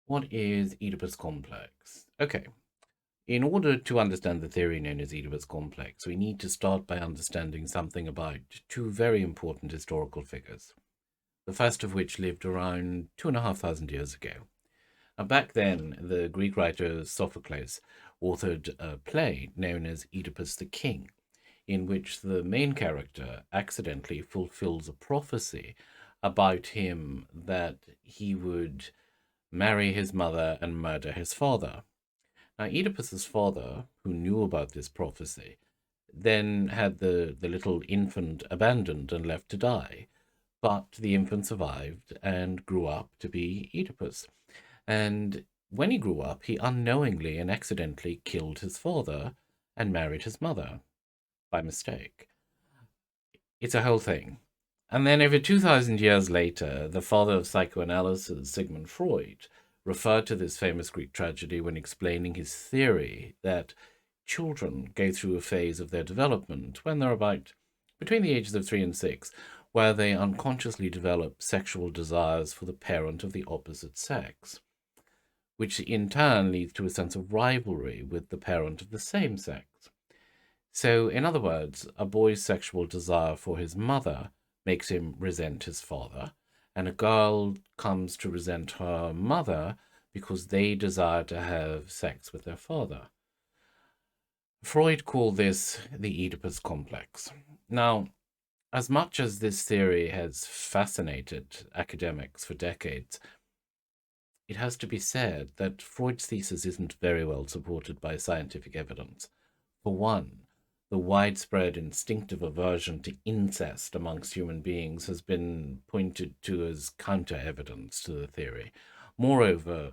What is Oedipus Complex? Okay, in order to understand the theory known as Oedipus Complex, we need to start by understanding something about two very important historical figures, the first of which lived around 2,500 years ago. Back then, the Greek writer Sophocles authored a play known as Oedipus the King, in which the main character accidentally fulfills a prophecy about him that he would marry his mother and murder his father. Now, Oedipus's father, who knew about this prophecy, then had the little infant abandoned and left to die. But the infant survived and grew up to be Oedipus. And when he grew up, he unknowingly and accidentally killed his father and married his mother by mistake. It's a whole thing. And then over 2,000 years later, the father of psychoanalysis, Sigmund Freud, referred to this famous Greek tragedy when explaining his theory that children go through a phase of their development when they're about between the ages of 3 and 6, where they unconsciously develop sexual desires for the parent of the opposite sex, which in turn leads to a sense of rivalry with the parent of the same sex. So, in other words, a boy's sexual desire for his mother makes him resent his father, and a girl comes to resent her mother because they desire to have sex with their father. Freud called this the Oedipus complex. Now, as much as this theory has fascinated academics for decades, it has to be said that Freud's thesis isn't very well supported by scientific evidence. For one, the widespread instinctive aversion to incest amongst human beings has been pointed to as counter evidence to the theory. Moreover,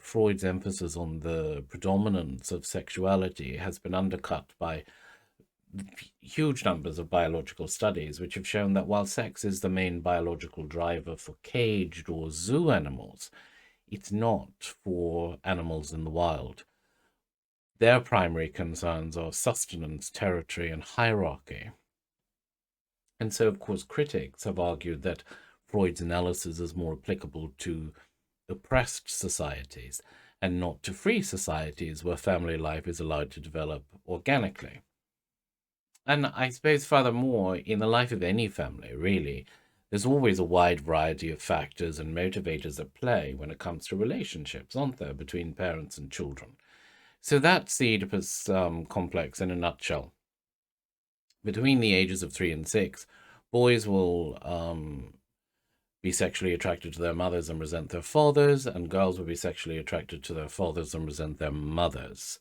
Freud's emphasis on the predominance of sexuality has been undercut by huge numbers of biological studies, which have shown that while sex is the main biological driver for caged or zoo animals, it's not for animals in the wild. Their primary concerns are sustenance, territory, and hierarchy. And so, of course, critics have argued that Freud's analysis is more applicable to oppressed societies and not to free societies where family life is allowed to develop organically. And I suppose, furthermore, in the life of any family, really, there's always a wide variety of factors and motivators at play when it comes to relationships, aren't there, between parents and children? So that's the Oedipus complex in a nutshell. Between the ages of 3 and 6, boys will be sexually attracted to their mothers and resent their fathers, and girls will be sexually attracted to their fathers and resent their mothers.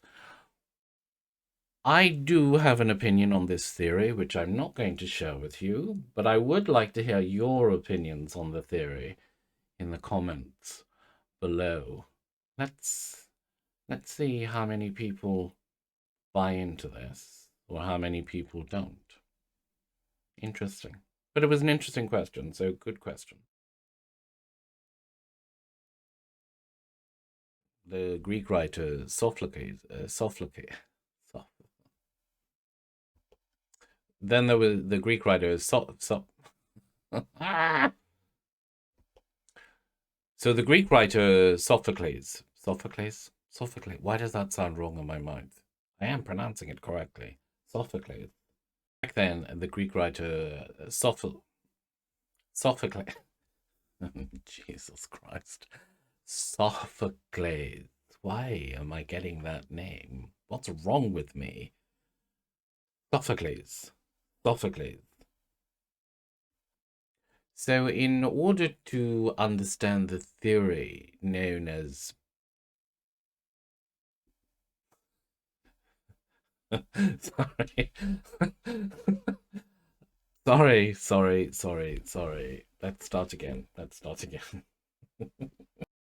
I do have an opinion on this theory, which I'm not going to share with you, but I would like to hear your opinions on the theory in the comments below. Let's see how many people buy into this or how many people don't. Interesting. But it was an interesting question, so good question. The Greek writer Sophocles. Then there was the Greek writer So the Greek writer Sophocles. Why does that sound wrong in my mouth? I am pronouncing it correctly. Sophocles. Back then, the Greek writer Sophocles. Jesus Christ. Sophocles. Why am I getting that name? What's wrong with me? Sophocles. So, in order to understand the theory known as sorry. Sorry. Let's start again.